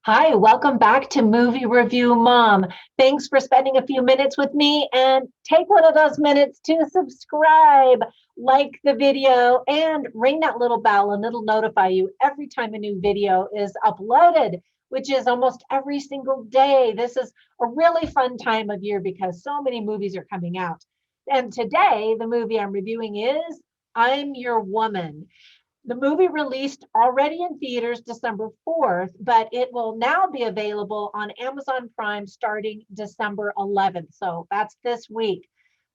Hi, welcome back to Movie Review Mom. Thanks for spending a few minutes with me and take one of those minutes to subscribe, like the video, and ring that little bell and it'll notify you every time a new video is uploaded, which is almost every single day. This is a really fun time of year because so many movies are coming out. And today, the movie I'm reviewing is I'm Your Woman. The movie released already in theaters December 4th, but it will now be available on Amazon Prime starting December 11th. So that's this week.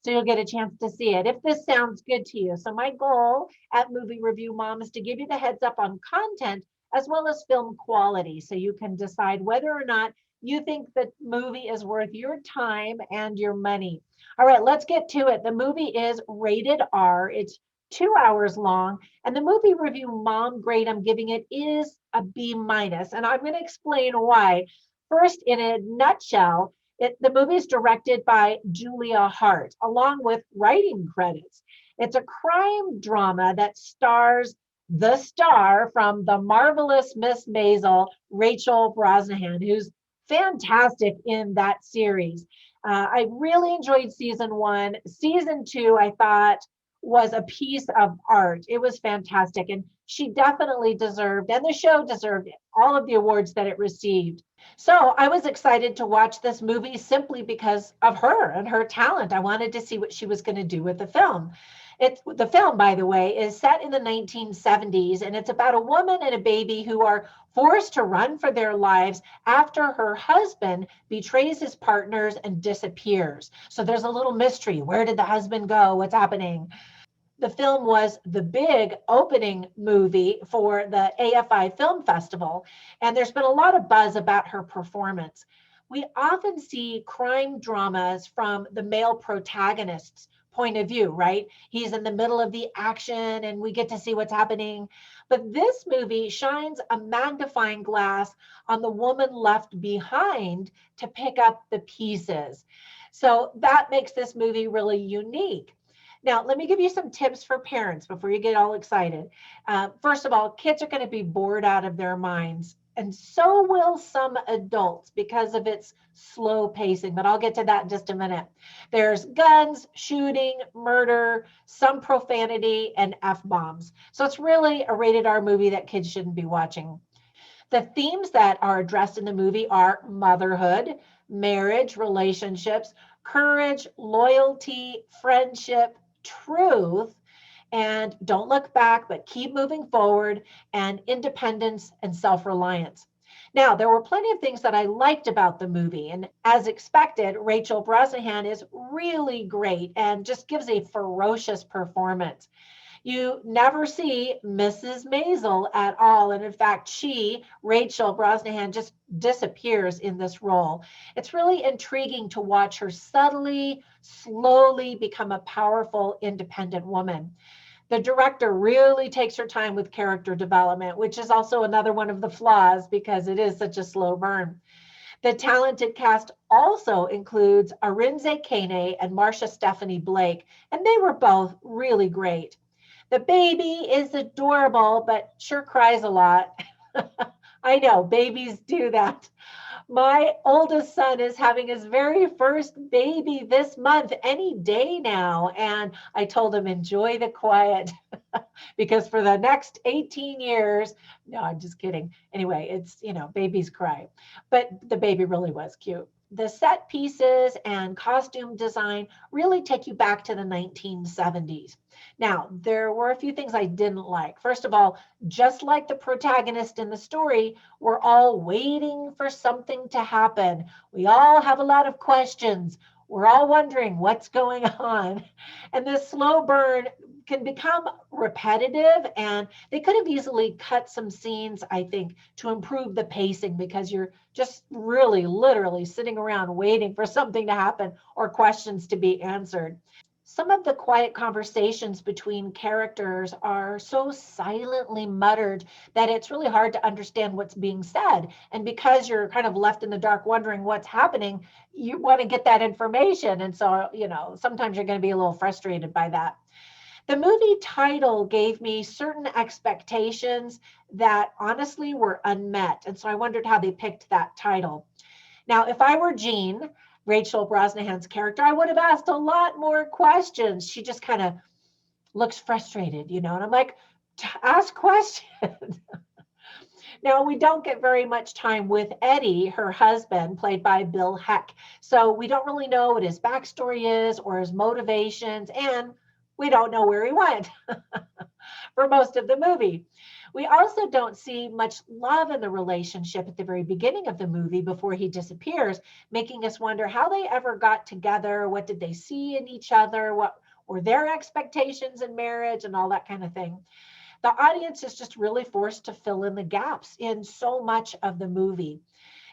So you'll get a chance to see it if this sounds good to you. So, my goal at Movie Review Mom is to give you the heads up on content as well as film quality so you can decide whether or not you think the movie is worth your time and your money. All right, let's get to it. The movie is rated R. It's 2 hours long. And the movie review mom grade I'm giving it is a B minus. And I'm going to explain why. First, in a nutshell, the movie is directed by Julia Hart, along with writing credits. It's a crime drama that stars the star from The Marvelous Miss Maisel, Rachel Brosnahan, who's fantastic in that series. I really enjoyed season one. Season two, I thought, was a piece of art. It was fantastic. And she definitely deserved, and the show deserved all of the awards that it received. So I was excited to watch this movie simply because of her and her talent. I wanted to see what she was going to do with the film. The film, by the way, is set in the 1970s, and it's about a woman and a baby who are forced to run for their lives after her husband betrays his partners and disappears. So there's a little mystery. Where did the husband go? What's happening? The film was the big opening movie for the AFI Film Festival, and there's been a lot of buzz about her performance. We often see crime dramas from the male protagonist's point of view, right? He's in the middle of the action and we get to see what's happening. But this movie shines a magnifying glass on the woman left behind to pick up the pieces. So that makes this movie really unique. Now, let me give you some tips for parents before you get all excited. First of all, kids are going to be bored out of their minds, and so will some adults because of its slow pacing. But I'll get to that in just a minute. There's guns, shooting, murder, some profanity, and F bombs. So it's really a rated R movie that kids shouldn't be watching. The themes that are addressed in the movie are motherhood, marriage, relationships, courage, loyalty, friendship, truth, and don't look back, but keep moving forward, and independence and self reliance. Now, there were plenty of things that I liked about the movie. And as expected, Rachel Brosnahan is really great and just gives a ferocious performance. You never see Mrs. Maisel at all. And in fact, Rachel Brosnahan, just disappears in this role. It's really intriguing to watch her subtly, slowly become a powerful, independent woman. The director really takes her time with character development, which is also another one of the flaws because it is such a slow burn. The talented cast also includes Arinze Kane and Marcia Stephanie Blake, and they were both really great. The baby is adorable, but sure cries a lot. I know babies do that. My oldest son is having his very first baby this month, any day now. And I told him, enjoy the quiet because for the next 18 years, no, I'm just kidding. Anyway, babies cry. But the baby really was cute. The set pieces and costume design really take you back to the 1970s. Now, there were a few things I didn't like. First of all, just like the protagonist in the story, we're all waiting for something to happen. We all have a lot of questions. We're all wondering what's going on. And this slow burn can become repetitive, and they could have easily cut some scenes, I think, to improve the pacing because you're just really literally sitting around waiting for something to happen or questions to be answered. Some of the quiet conversations between characters are so silently muttered that it's really hard to understand what's being said. And because you're kind of left in the dark wondering what's happening, you want to get that information. And so, sometimes you're going to be a little frustrated by that. The movie title gave me certain expectations that honestly were unmet. And so I wondered how they picked that title. Now, if I were Jean, Rachel Brosnahan's character, I would have asked a lot more questions. She just kind of looks frustrated, and I'm like, ask questions. Now, we don't get very much time with Eddie, her husband, played by Bill Heck. So we don't really know what his backstory is or his motivations, and we don't know where he went for most of the movie. We also don't see much love in the relationship at the very beginning of the movie before he disappears, making us wonder how they ever got together, what did they see in each other, what were their expectations in marriage, and all that kind of thing. The audience is just really forced to fill in the gaps in so much of the movie.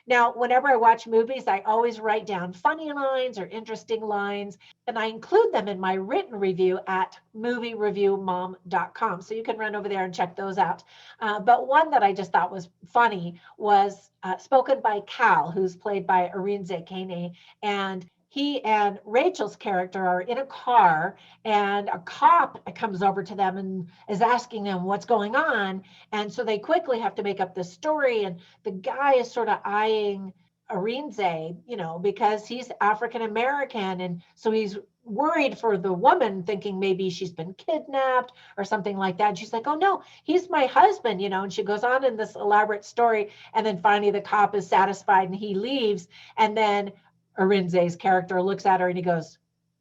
Now, whenever I watch movies, I always write down funny lines or interesting lines, and I include them in my written review at moviereviewmom.com. So you can run over there and check those out. But one that I just thought was funny was spoken by Cal, who's played by Arinze Kane. And he and Rachel's character are in a car, and a cop comes over to them and is asking them what's going on. And so they quickly have to make up this story. And the guy is sort of eyeing Arinze, because he's African American. And so he's worried for the woman, thinking maybe she's been kidnapped or something like that. And she's like, oh, no, he's my husband, And she goes on in this elaborate story. And then finally the cop is satisfied and he leaves. And then Arinze's character looks at her and he goes,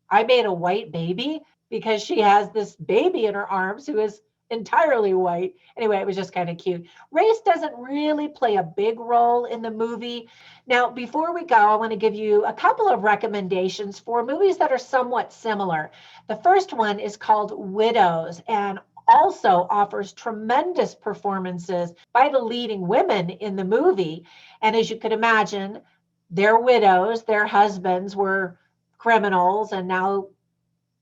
I made a white baby, because she has this baby in her arms who is entirely white. Anyway, it was just kind of cute. Race doesn't really play a big role in the movie. Now, before we go, I want to give you a couple of recommendations for movies that are somewhat similar. The first one is called Widows, and also offers tremendous performances by the leading women in the movie. And as you could imagine, they're widows, their husbands were criminals, and now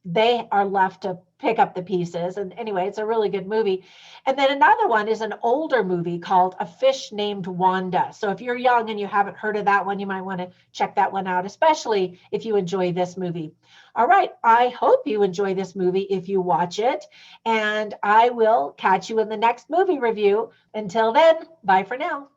they are left to pick up the pieces. And anyway, it's a really good movie. And then another one is an older movie called A Fish Named Wanda. So if you're young and you haven't heard of that one, you might want to check that one out, especially if you enjoy this movie. All right, I hope you enjoy this movie if you watch it. And I will catch you in the next movie review. Until then, bye for now.